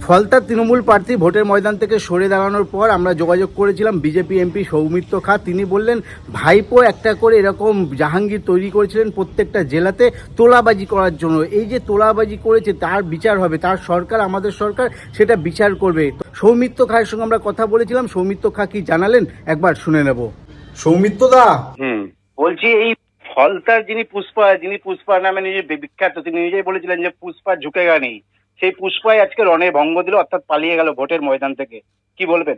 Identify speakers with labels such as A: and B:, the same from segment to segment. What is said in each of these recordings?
A: ফলতার তৃণমূল প্রার্থী ভোটের ময়দান থেকে সরে দাঁড়ানোর পর আমরা যোগাযোগ করেছিলাম বিজেপি এমপি সৌমিত্র খাঁ। তিনি বললেন ভাইপো একটা করে এরকম জাহাঙ্গীর তৈরি করেছিলেন প্রত্যেকটা জেলাতে তোলাবাজি করার জন্য। এই যে তোলাবাজি করেছে তার বিচার হবে, তার সরকার, আমাদের সরকার সেটা বিচার করবে। সৌমিত্র খাঁর সঙ্গে আমরা কথা বলেছিলাম। সৌমিত্র খাঁ কি জানালেন একবার শুনে নেব। সৌমিত্র দা,
B: বলছি এই ফলতার যিনি পুষ্পা নামে নিজে বিখ্যাত, তিনি নিজেই বলেছিলেন যে পুষ্পা ঝুঁকেগা নেই। সেই পুষ্পাই আজকে রণে ভঙ্গ দিল, অর্থাৎ পালিয়ে গেল ভোটের ময়দান থেকে। কি বলবেন?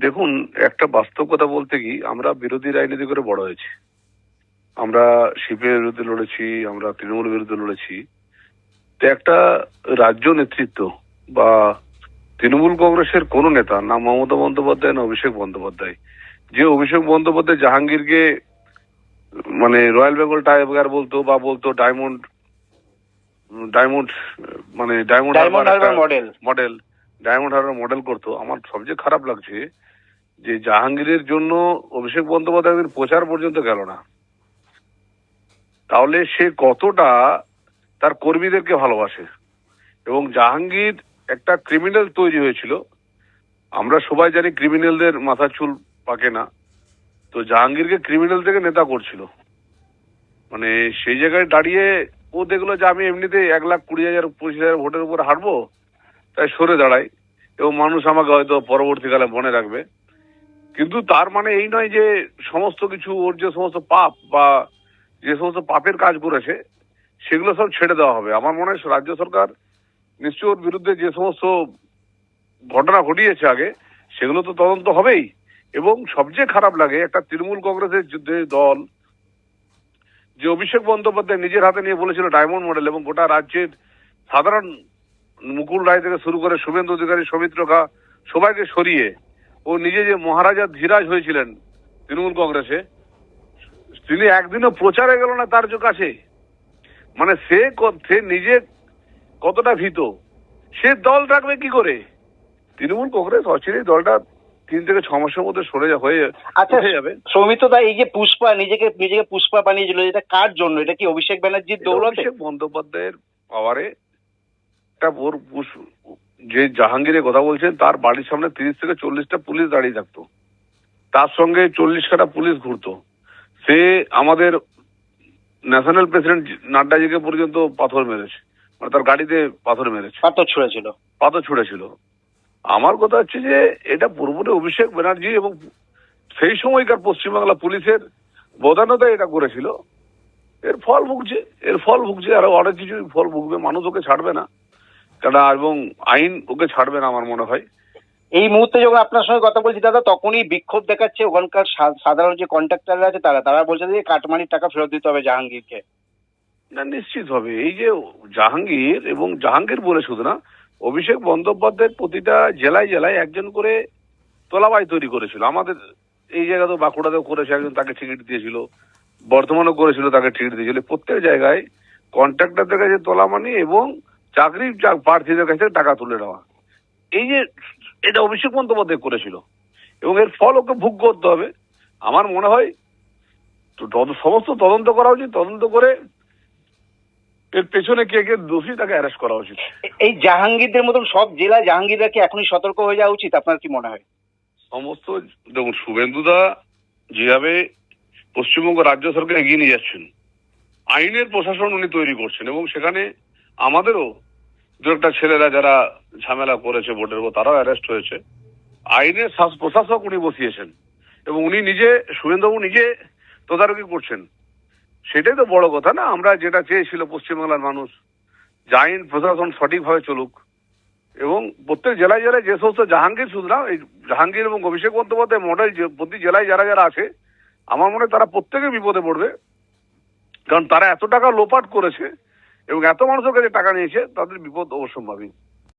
C: দেখুন, একটা বাস্তব কথা বলতে কি, আমরা বিরোধী রাজনীতি করে বড় হয়েছি। আমরা সিপিএমের বিরুদ্ধে লড়েছি, আমরা তৃণমূলের বিরুদ্ধে লড়েছি। তো একটা রাজ্য নেতৃত্ব বা তৃণমূল কংগ্রেসের কোন নেতা, না মমতা বন্দ্যোপাধ্যায় না অভিষেক বন্দ্যোপাধ্যায়, যে অভিষেক বন্দ্যোপাধ্যায় জাহাঙ্গীরকে মানে রয়্যাল বেঙ্গল টাইগার বলতো বা বলতো ডায়মন্ড মানে ডায়মন্ড হারবার মডেল করতো, আমার সবচেয়ে খারাপ লাগছে যে জাহাঙ্গীরের জন্য অভিষেক বন্দ্যোপাধ্যায় প্রচার পর্যন্ত গেল না। তাহলে সে কতটা তার কর্মীদেরকে ভালোবাসে। এবং জাহাঙ্গীর একটা ক্রিমিনাল তৈরি হয়েছিল। আমরা সবাই জানি ক্রিমিনালদের মাথার চুল পাকে না, তো জাহাঙ্গীরকে ক্রিমিনাল থেকে নেতা করছিল। মানে সেই জায়গায় দাঁড়িয়ে ও দেখলো যে আমি এমনিতে 1,20,000-25,000 ভোটের উপর হারবো, তাই সরে দাঁড়াই এবং মানুষ আমাকে হয়তো পরবর্তীকালে মনে রাখবে। কিন্তু তার মানে এই নয় যে সমস্ত কিছু, ওর যে সমস্ত পাপ বা যে সমস্ত পাপের কাজ করেছে সেগুলো সব ছেড়ে দেওয়া হবে। আমার মনে হয় রাজ্য সরকার নিশ্চয়ই ওর বিরুদ্ধে যে সমস্ত ঘটনা ঘটিয়েছে আগে, সেগুলো তো তদন্ত হবেই। এবং সবচেয়ে খারাপ লাগে একটা তৃণমূল কংগ্রেসের যে দল, যে অভিষেক বন্দ্যোপাধ্যায় নিজের হাতে নিয়ে বলেছিল ডায়মন্ড মডেল, এবং গোটা রাজ্যের সাধারণ মুকুল রায় থেকে শুরু করে শুভেন্দু অধিকারী, সৌমিত্র খাঁ সবাইকে সরিয়ে ও নিজে যে মহারাজা ধীরাজ হয়েছিলেন তৃণমূল কংগ্রেসে, তিনি একদিনও প্রচারে গেল না তার কাছে। মানে সে নিজে কতটা ভীত, সে দল রাখবে কি করে? তৃণমূল কংগ্রেস অচিরেই দলটা 3 থেকে 6 মাসের মধ্যে হয়ে যাবে।
B: সৌমিত্র দা, এই যে পুষ্পা নিজেকে পুষ্পা বানিয়েছিল, এটা কার জন্য? এটা কি অভিষেক ব্যানার্জির দৌলতে?
C: অভিষেক বন্দ্যোপাধ্যায়ের পাওয়ারে একটা যে জাহাঙ্গীরের কথা বলছেন, তার বাড়ির সামনে 30 থেকে 40টা পুলিশ দাঁড়িয়ে থাকতো, তার সঙ্গে 40 খানা পুলিশ ঘুরতো। সে আমাদের ন্যাশনাল প্রেসিডেন্ট নাড্ডাজিকে পর্যন্ত পাথর মেরেছে, মানে তার গাড়িতে পাথর মেরেছে, পাথর ছুঁড়েছিল। আমার কথা হচ্ছে যে এটা পুরোপুরি অভিষেক ব্যানার্জি এবং সেই সময়কার পশ্চিমবাংলা পুলিশের বদান্যতায় এটা করেছিল। এর ফল ভুগছে, আরো অনেক কিছু ফল ভুগবে। মানুষ ওকে ছাড়বে না, কেন, এবং আইন ওকে ছাড়বে না আমার মনে হয়।
B: এই মুহূর্তে যখন আপনার সঙ্গে কথা বলছি দাদা, তখনই বিক্ষোভ দেখাচ্ছে ওখানকার সাধারণ যে কন্ট্রাক্টররা আছে, তারা বলছে যে কাটমানির টাকা ফেরত দিতে হবে জাহাঙ্গীরকে।
C: না, নিশ্চিত হবে। এই যে জাহাঙ্গীর, এবং জাহাঙ্গীর বলে শুধু না, অভিষেক বন্দ্যোপাধ্যায় প্রতিটা জেলায় জেলায় একজন করে তোলাবাই তৈরি করেছিল। আমাদের এই জায়গাতেও বাঁকুড়াতেও করেছে, একজন তাকে টিকিট দিয়েছিল, বর্ধমানেও করেছিল, তাকে টিকিট দিয়েছিল। প্রত্যেক জায়গায় কন্ট্রাক্টরদের কাছে তোলামানি এবং চাকরির প্রার্থীদের কাছে টাকা তুলে নেওয়া, এই যে এটা অভিষেক বন্দ্যোপাধ্যায় করেছিল, এবং এর ফল ওকে ভোগ করতে হবে। আমার মনে হয় সমস্ত তদন্ত করা উচিত, তদন্ত করে এর পেছনে কে কে দোষী তাকে অ্যারেস্ট করা উচিত।
B: এই জাহাঙ্গীরদের মতন সব জেলায় জাহাঙ্গীররা কি এখনই সতর্ক হয়ে যাওয়া উচিত? আপনার কি মনে হয়?
C: সমস্ত, দেখুন, শুভেন্দুদা যেভাবে পশ্চিমবঙ্গ রাজ্য সরকার এগিয়ে নিয়ে যাচ্ছেন, আইনের প্রশাসন উনি তৈরি করছেন, এবং সেখানে আমাদেরও দু একটা ছেলেরা যারা ঝামেলা করেছে ভোটের উপর, তারাও অ্যারেস্ট হয়েছে। আইনের প্রশাসক উনি বসিয়েছেন, এবং উনি নিজে, শুভেন্দুবাবু নিজে তদারকি করছেন। সেটাই তো বড় কথা না? আমরা যেটা চেয়েছিল পশ্চিমবাংলার মানুষ, যে আইন প্রশাসন সঠিকভাবে চলুক, এবং প্রত্যেক জেলায় জেলায় যে সমস্ত জাহাঙ্গীর, শুধু না, এই জাহাঙ্গীর এবং অভিষেক বন্দ্যোপাধ্যায় মডেল প্রতি জেলায় যারা যারা আছে, আমার মনে হয় তারা প্রত্যেকে বিপদে পড়বে। কারণ তারা এত টাকা লোপাট করেছে এবং এত মানুষের কাছে টাকা নিয়েছে, তাদের বিপদ অবশ্যম্ভাবী।